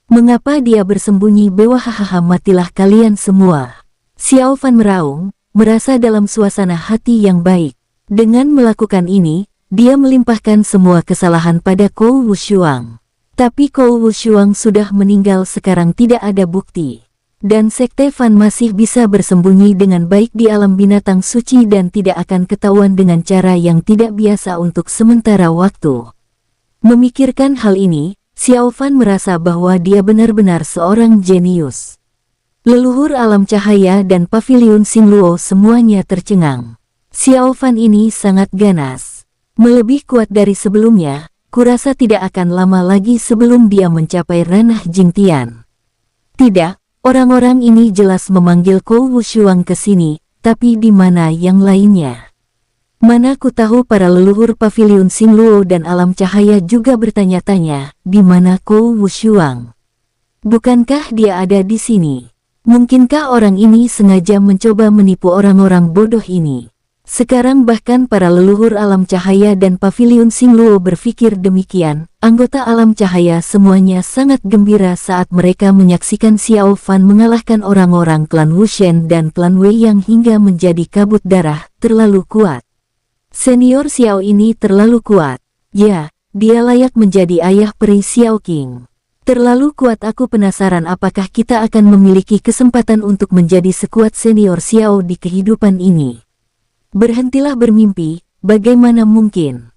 Mengapa dia bersembunyi? Hahaha, matilah kalian semua. Xiao Fan meraung, merasa dalam suasana hati yang baik. Dengan melakukan ini, dia melimpahkan semua kesalahan pada Kou Wushuang. Tapi Kou Wushuang sudah meninggal, sekarang tidak ada bukti. Dan Sekte Fan masih bisa bersembunyi dengan baik di alam binatang suci dan tidak akan ketahuan dengan cara yang tidak biasa untuk sementara waktu. Memikirkan hal ini, Xiao Fan merasa bahwa dia benar-benar seorang jenius. Leluhur alam cahaya dan paviliun Xingluo semuanya tercengang. Xiao Fan ini sangat ganas. Melebih kuat dari sebelumnya, kurasa tidak akan lama lagi sebelum dia mencapai ranah Jingtian. Tidak. Orang-orang ini jelas memanggil Kou Wushuang ke sini, tapi di mana yang lainnya? Mana ku tahu? Para leluhur paviliun Xingluo dan alam cahaya juga bertanya-tanya, di mana Kou Wushuang? Bukankah dia ada di sini? Mungkinkah orang ini sengaja mencoba menipu orang-orang bodoh ini? Sekarang bahkan para leluhur alam cahaya dan paviliun Xingluo berpikir demikian. Anggota alam cahaya semuanya sangat gembira saat mereka menyaksikan Xiao Fan mengalahkan orang-orang klan Wushen dan klan Wei Yang hingga menjadi kabut darah. Terlalu kuat. Senior Xiao ini terlalu kuat. Ya, dia layak menjadi ayah peri Xiao King. Terlalu kuat. Aku penasaran apakah kita akan memiliki kesempatan untuk menjadi sekuat senior Xiao di kehidupan ini. Berhentilah bermimpi, bagaimana mungkin?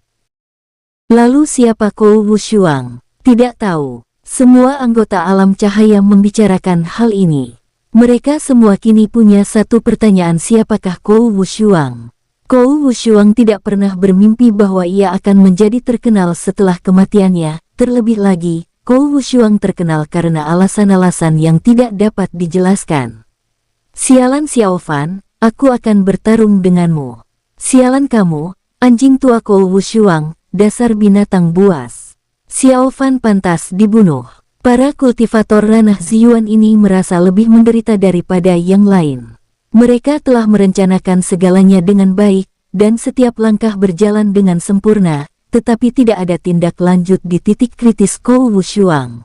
Lalu siapa Kou Wushuang? Tidak tahu. Semua anggota alam cahaya membicarakan hal ini. Mereka semua kini punya satu pertanyaan, siapakah Kou Wushuang? Kou Wushuang tidak pernah bermimpi bahwa ia akan menjadi terkenal setelah kematiannya. Terlebih lagi, Kou Wushuang terkenal karena alasan-alasan yang tidak dapat dijelaskan. Sialan Xiao Fan, aku akan bertarung denganmu. Sialan kamu, anjing tua Kou Wushuang, dasar binatang buas. Xiao Fan pantas dibunuh. Para kultivator ranah Ziyuan ini merasa lebih menderita daripada yang lain. Mereka telah merencanakan segalanya dengan baik, dan setiap langkah berjalan dengan sempurna, tetapi tidak ada tindak lanjut di titik kritis Kou Wushuang.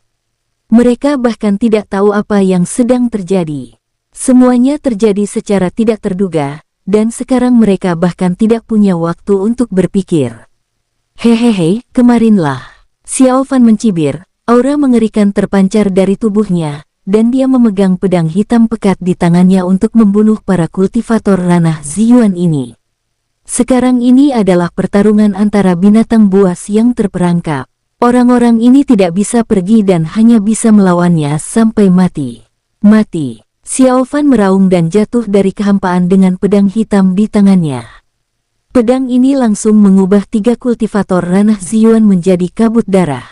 Mereka bahkan tidak tahu apa yang sedang terjadi. Semuanya terjadi secara tidak terduga, dan sekarang mereka bahkan tidak punya waktu untuk berpikir. Hehehe, kemarinlah. Xiao Fan mencibir, aura mengerikan terpancar dari tubuhnya, dan dia memegang pedang hitam pekat di tangannya untuk membunuh para kultivator ranah Ziyuan ini. Sekarang ini adalah pertarungan antara binatang buas yang terperangkap. Orang-orang ini tidak bisa pergi dan hanya bisa melawannya sampai mati. Mati. Xiao Fan meraung dan jatuh dari kehampaan dengan pedang hitam di tangannya. Pedang ini langsung mengubah 3 kultivator ranah Ziyuan menjadi kabut darah.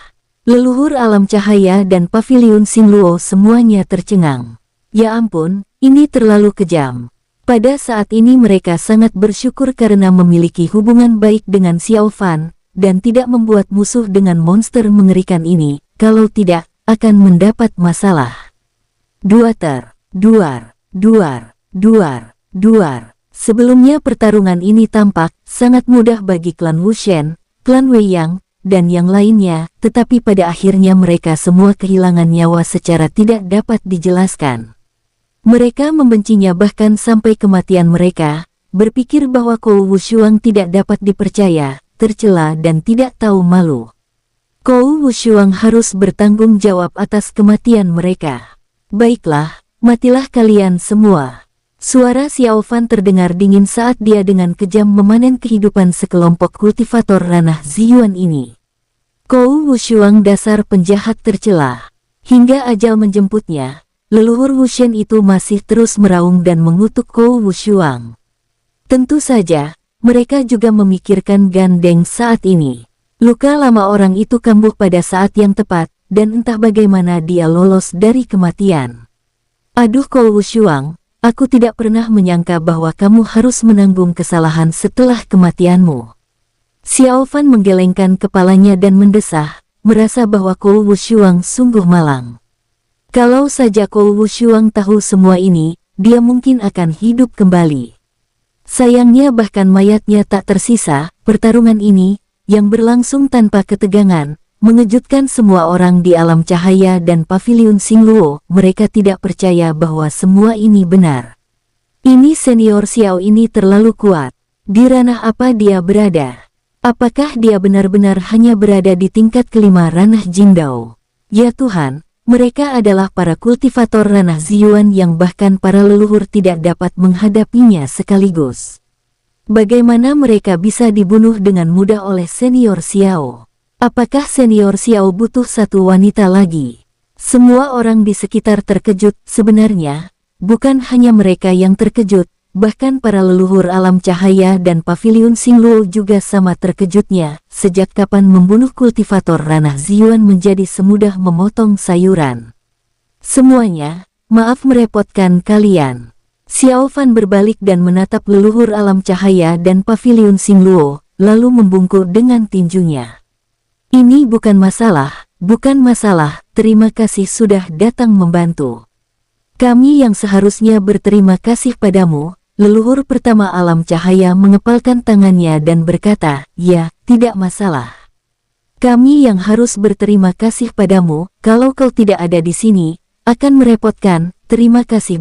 Leluhur alam cahaya dan paviliun Xingluo semuanya tercengang. Ya ampun, ini terlalu kejam. Pada saat ini mereka sangat bersyukur karena memiliki hubungan baik dengan Xiao Fan, dan tidak membuat musuh dengan monster mengerikan ini, kalau tidak, akan mendapat masalah. Duar. Sebelumnya pertarungan ini tampak sangat mudah bagi klan Wushen, klan Wei Yang, dan yang lainnya, tetapi pada akhirnya mereka semua kehilangan nyawa secara tidak dapat dijelaskan. Mereka membencinya bahkan sampai kematian mereka, berpikir bahwa Kou Wushuang tidak dapat dipercaya, tercela dan tidak tahu malu. Kou Wushuang harus bertanggung jawab atas kematian mereka. Baiklah, matilah kalian semua. Suara Xiao Fan terdengar dingin saat dia dengan kejam memanen kehidupan sekelompok kultivator ranah Ziyuan ini. Kou Wushuang dasar penjahat tercela. Hingga ajal menjemputnya, leluhur Wushen itu masih terus meraung dan mengutuk Kou Wushuang. Tentu saja, mereka juga memikirkan Gan Deng saat ini. Luka lama orang itu kambuh pada saat yang tepat, dan entah bagaimana dia lolos dari kematian. Aduh Kou Wushuang, aku tidak pernah menyangka bahwa kamu harus menanggung kesalahan setelah kematianmu. Xiao Fan menggelengkan kepalanya dan mendesah, merasa bahwa Kou Wushuang sungguh malang. Kalau saja Kou Wushuang tahu semua ini, dia mungkin akan hidup kembali. Sayangnya bahkan mayatnya tak tersisa. Pertarungan ini, yang berlangsung tanpa ketegangan, mengejutkan semua orang di alam cahaya dan paviliun Xingluo. Mereka tidak percaya bahwa semua ini benar. Ini senior Xiao ini terlalu kuat. Di ranah apa dia berada? Apakah dia benar-benar hanya berada di tingkat kelima ranah Jingdao? Ya Tuhan, mereka adalah para kultivator ranah Ziyuan yang bahkan para leluhur tidak dapat menghadapinya sekaligus. Bagaimana mereka bisa dibunuh dengan mudah oleh senior Xiao? Apakah senior Xiao butuh satu wanita lagi? Semua orang di sekitar terkejut. Sebenarnya, bukan hanya mereka yang terkejut, bahkan para leluhur alam cahaya dan paviliun Xingluo juga sama terkejutnya. Sejak kapan membunuh kultivator ranah Ziyuan menjadi semudah memotong sayuran? Semuanya, maaf merepotkan kalian. Xiao Fan berbalik dan menatap leluhur alam cahaya dan paviliun Xingluo, lalu membungkuk dengan tinjunya. Ini bukan masalah, terima kasih sudah datang membantu. Kami yang seharusnya berterima kasih padamu. Leluhur pertama alam cahaya mengepalkan tangannya dan berkata, ya, tidak masalah. Kami yang harus berterima kasih padamu. Kalau kau tidak ada di sini, akan merepotkan. Terima kasih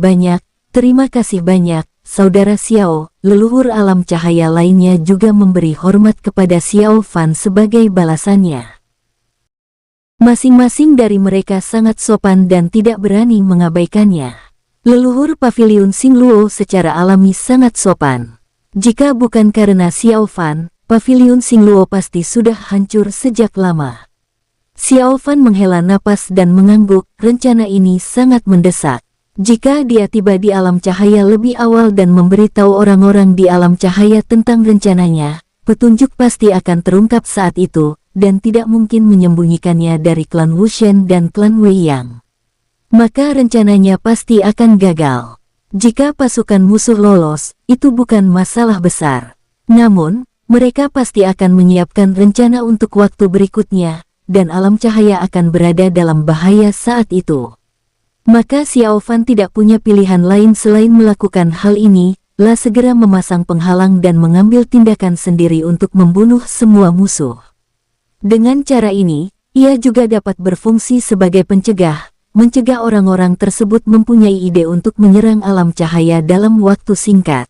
banyak, saudara Xiao. Leluhur alam cahaya lainnya juga memberi hormat kepada Xiao Fan sebagai balasannya. Masing-masing dari mereka sangat sopan dan tidak berani mengabaikannya. Leluhur paviliun Xingluo secara alami sangat sopan. Jika bukan karena Xiao Fan, paviliun Xingluo pasti sudah hancur sejak lama. Xiao Fan menghela napas dan mengangguk. Rencana ini sangat mendesak. Jika dia tiba di alam cahaya lebih awal dan memberitahu orang-orang di alam cahaya tentang rencananya, petunjuk pasti akan terungkap saat itu, dan tidak mungkin menyembunyikannya dari klan Wushen dan klan Wei Yang. Maka rencananya pasti akan gagal. Jika pasukan musuh lolos, itu bukan masalah besar. Namun, mereka pasti akan menyiapkan rencana untuk waktu berikutnya, dan alam cahaya akan berada dalam bahaya saat itu. Maka Xiao Fan tidak punya pilihan lain selain melakukan hal ini, segera memasang penghalang dan mengambil tindakan sendiri untuk membunuh semua musuh. Dengan cara ini, ia juga dapat berfungsi sebagai pencegah, mencegah orang-orang tersebut mempunyai ide untuk menyerang alam cahaya dalam waktu singkat.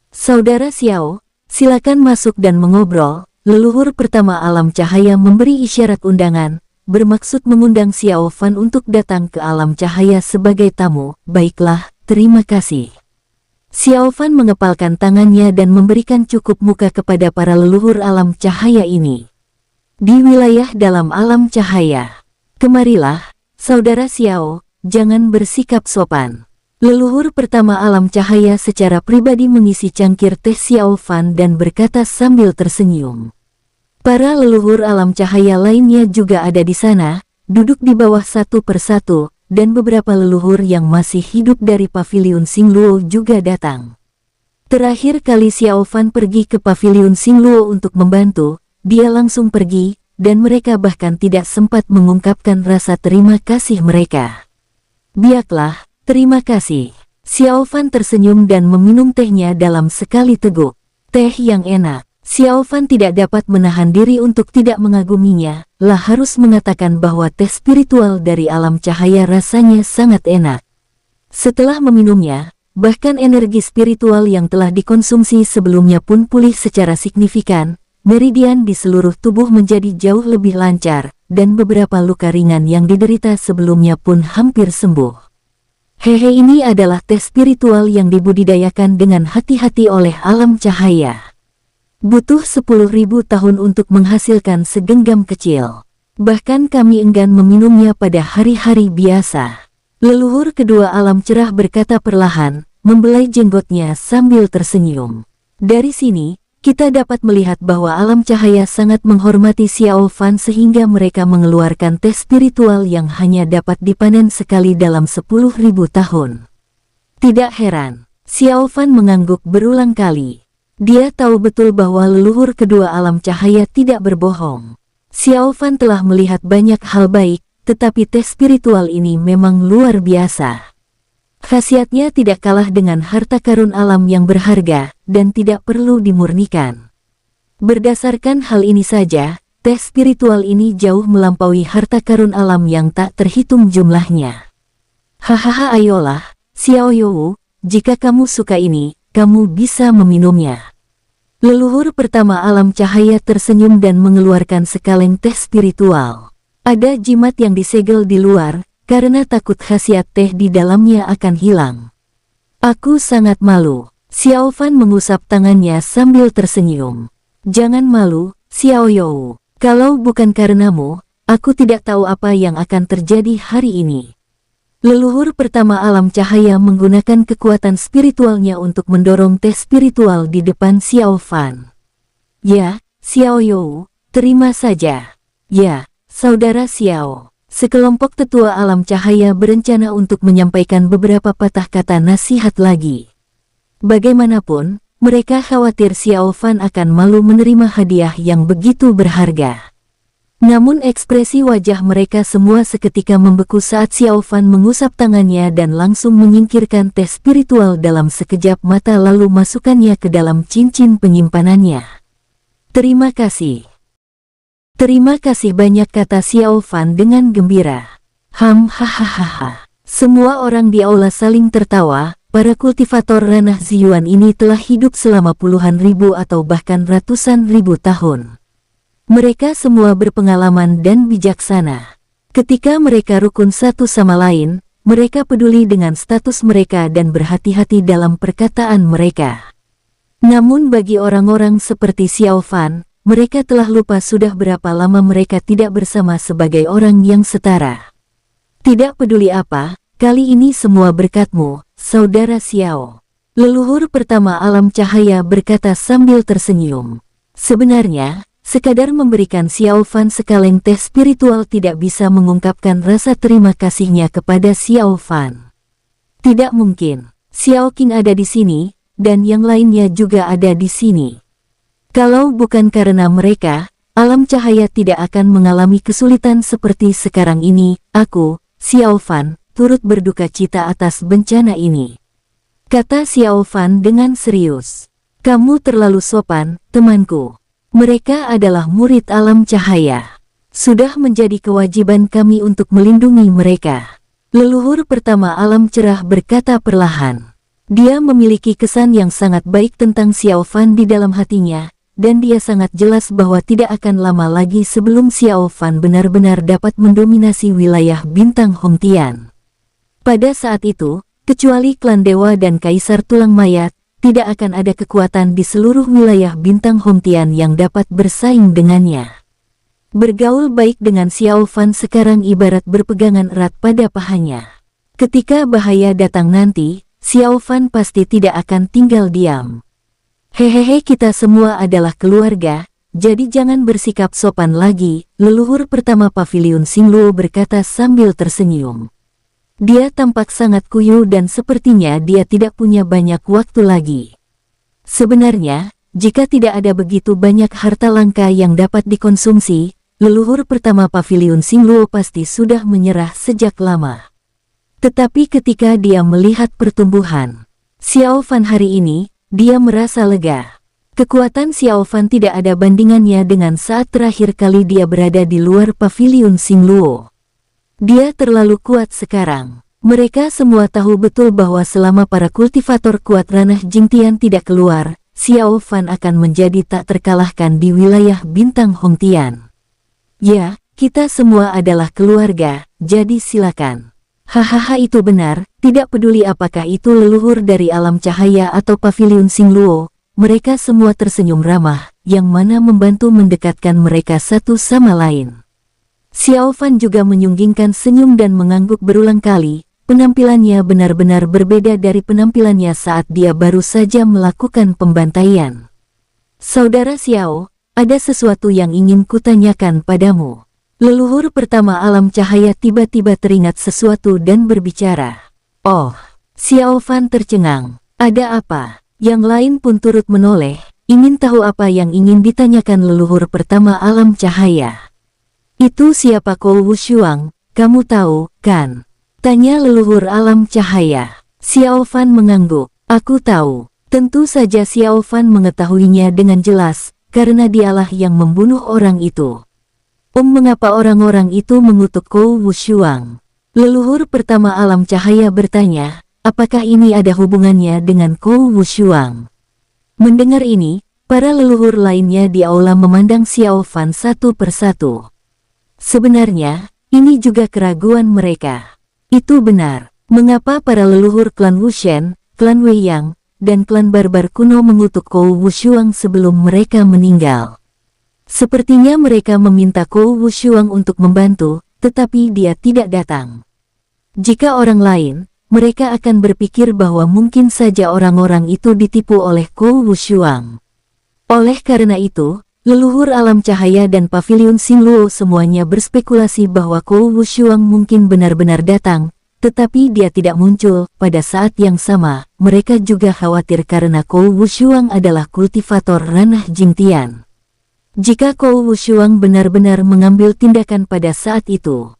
Saudara Xiao, silakan masuk dan mengobrol. Leluhur pertama alam cahaya memberi isyarat undangan, bermaksud mengundang Xiao Fan untuk datang ke alam cahaya sebagai tamu. Baiklah, terima kasih. Xiao Fan mengepalkan tangannya dan memberikan cukup muka kepada para leluhur alam cahaya ini. Di wilayah dalam alam cahaya. Kemarilah, saudara Xiao, jangan bersikap sopan. Leluhur pertama alam cahaya secara pribadi mengisi cangkir teh Xiao Fan dan berkata sambil tersenyum. Para leluhur alam cahaya lainnya juga ada di sana, duduk di bawah satu persatu, dan beberapa leluhur yang masih hidup dari Paviliun Xingluo juga datang. Terakhir kali Xiao Fan pergi ke Paviliun Xingluo untuk membantu, dia langsung pergi, dan mereka bahkan tidak sempat mengungkapkan rasa terima kasih mereka. Biarlah, terima kasih. Xiao Fan tersenyum dan meminum tehnya dalam sekali teguk. Teh yang enak. Xiao Fan tidak dapat menahan diri untuk tidak mengaguminya, lah harus mengatakan bahwa teh spiritual dari alam cahaya rasanya sangat enak. Setelah meminumnya, bahkan energi spiritual yang telah dikonsumsi sebelumnya pun pulih secara signifikan, meridian di seluruh tubuh menjadi jauh lebih lancar, dan beberapa luka ringan yang diderita sebelumnya pun hampir sembuh. Hehe, ini adalah teh spiritual yang dibudidayakan dengan hati-hati oleh alam cahaya. Butuh 10.000 tahun untuk menghasilkan segenggam kecil. Bahkan kami enggan meminumnya pada hari-hari biasa. Leluhur kedua alam cerah berkata perlahan, membelai jenggotnya sambil tersenyum. Dari sini, kita dapat melihat bahwa alam cahaya sangat menghormati Xiao Fan sehingga mereka mengeluarkan teh spiritual yang hanya dapat dipanen sekali dalam 10.000 tahun. Tidak heran, Xiao Fan mengangguk berulang kali. Dia tahu betul bahwa leluhur kedua alam cahaya tidak berbohong. Xiao Fan telah melihat banyak hal baik, tetapi teh spiritual ini memang luar biasa. Khasiatnya tidak kalah dengan harta karun alam yang berharga, dan tidak perlu dimurnikan. Berdasarkan hal ini saja, teh spiritual ini jauh melampaui harta karun alam yang tak terhitung jumlahnya. Hahaha, ayolah, Xiao You, jika kamu suka ini, kamu bisa meminumnya. Leluhur pertama alam cahaya tersenyum dan mengeluarkan sekaleng teh spiritual. Ada jimat yang disegel di luar, karena takut khasiat teh di dalamnya akan hilang. Aku sangat malu. Xiao Fan mengusap tangannya sambil tersenyum. Jangan malu, Xiao You. Kalau bukan karenamu, aku tidak tahu apa yang akan terjadi hari ini. Leluhur pertama alam cahaya menggunakan kekuatan spiritualnya untuk mendorong teh spiritual di depan Xiao Fan. Ya, Xiao You, terima saja. Ya, Saudara Xiao. Sekelompok tetua alam cahaya berencana untuk menyampaikan beberapa patah kata nasihat lagi. Bagaimanapun, mereka khawatir Xiao Fan akan malu menerima hadiah yang begitu berharga. Namun ekspresi wajah mereka semua seketika membeku saat Xiao Fan mengusap tangannya dan langsung menyingkirkan teh spiritual dalam sekejap mata lalu masukkannya ke dalam cincin penyimpanannya. Terima kasih. Terima kasih banyak, kata Xiao Fan dengan gembira. Hahaha. Semua orang di aula saling tertawa. Para kultivator ranah Ziyuan ini telah hidup selama puluhan ribu atau bahkan ratusan ribu tahun. Mereka semua berpengalaman dan bijaksana. Ketika mereka rukun satu sama lain, mereka peduli dengan status mereka dan berhati-hati dalam perkataan mereka. Namun bagi orang-orang seperti Xiao Fan, mereka telah lupa sudah berapa lama mereka tidak bersama sebagai orang yang setara. Tidak peduli apa, kali ini semua berkatmu, Saudara Xiao. Leluhur pertama alam cahaya berkata sambil tersenyum. Sebenarnya, sekadar memberikan Xiao Fan sekaleng teh spiritual tidak bisa mengungkapkan rasa terima kasihnya kepada Xiao Fan. Tidak mungkin, Xiao Qing ada di sini, dan yang lainnya juga ada di sini. Kalau bukan karena mereka, alam cahaya tidak akan mengalami kesulitan seperti sekarang ini. Aku, Xiao Fan, turut berduka cita atas bencana ini. Kata Xiao Fan dengan serius. Kamu terlalu sopan, temanku. Mereka adalah murid alam cahaya. Sudah menjadi kewajiban kami untuk melindungi mereka. Leluhur pertama alam cerah berkata perlahan. Dia memiliki kesan yang sangat baik tentang Xiao Fan di dalam hatinya, dan dia sangat jelas bahwa tidak akan lama lagi sebelum Xiao Fan benar-benar dapat mendominasi wilayah bintang Hongtian. Pada saat itu, kecuali klan dewa dan kaisar tulang mayat, tidak akan ada kekuatan di seluruh wilayah bintang Hongtian yang dapat bersaing dengannya. Bergaul baik dengan Xiao Fan sekarang ibarat berpegangan erat pada pahanya. Ketika bahaya datang nanti, Xiao Fan pasti tidak akan tinggal diam. Hehehe, kita semua adalah keluarga, jadi jangan bersikap sopan lagi, leluhur pertama Paviliun Xingluo berkata sambil tersenyum. Dia tampak sangat kuyuh dan sepertinya dia tidak punya banyak waktu lagi. Sebenarnya, jika tidak ada begitu banyak harta langka yang dapat dikonsumsi, leluhur pertama Paviliun Xingluo pasti sudah menyerah sejak lama. Tetapi ketika dia melihat pertumbuhan Xiao Fan hari ini, dia merasa lega. Kekuatan Xiao Fan tidak ada bandingannya dengan saat terakhir kali dia berada di luar Paviliun Xingluo. Dia terlalu kuat sekarang. Mereka semua tahu betul bahwa selama para kultivator kuat ranah Jingtian tidak keluar, Xiao Fan akan menjadi tak terkalahkan di wilayah bintang Hongtian. Ya, kita semua adalah keluarga, jadi silakan. Hahaha, itu benar, tidak peduli apakah itu leluhur dari alam cahaya atau Paviliun Xingluo. Mereka semua tersenyum ramah, yang mana membantu mendekatkan mereka satu sama lain. Xiao Fan juga menyunggingkan senyum dan mengangguk berulang kali. Penampilannya benar-benar berbeda dari penampilannya saat dia baru saja melakukan pembantaian. Saudara Xiao, ada sesuatu yang ingin kutanyakan padamu. Leluhur pertama alam cahaya tiba-tiba teringat sesuatu dan berbicara. Oh, Xiao Fan tercengang. Ada apa? Yang lain pun turut menoleh, ingin tahu apa yang ingin ditanyakan leluhur pertama alam cahaya. Itu siapa Kou Wushuang, kamu tahu, kan? Tanya leluhur alam cahaya. Xiao Fan mengangguk. Aku tahu. Tentu saja Xiao Fan mengetahuinya dengan jelas, karena dialah yang membunuh orang itu. Mengapa orang-orang itu mengutuk Kou Wushuang? Leluhur pertama alam cahaya bertanya. Apakah ini ada hubungannya dengan Kou Wushuang? Mendengar ini, para leluhur lainnya di aula memandang Xiao Fan satu persatu. Sebenarnya, ini juga keraguan mereka. Itu benar. Mengapa para leluhur klan Wushen, klan Wei Yang, dan klan barbar kuno mengutuk Kou Wushuang sebelum mereka meninggal? Sepertinya mereka meminta Kou Wushuang untuk membantu, tetapi dia tidak datang. Jika orang lain, mereka akan berpikir bahwa mungkin saja orang-orang itu ditipu oleh Kou Wushuang. Oleh karena itu, leluhur alam cahaya dan Paviliun Xingluo semuanya berspekulasi bahwa Kou Wushuang mungkin benar-benar datang, tetapi dia tidak muncul. Pada saat yang sama, mereka juga khawatir karena Kou Wushuang adalah kultivator ranah Jingtian. Jika Kou Wushuang benar-benar mengambil tindakan pada saat itu,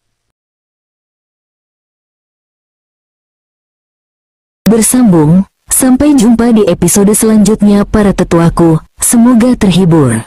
bersambung, sampai jumpa di episode selanjutnya para tetuaku, semoga terhibur.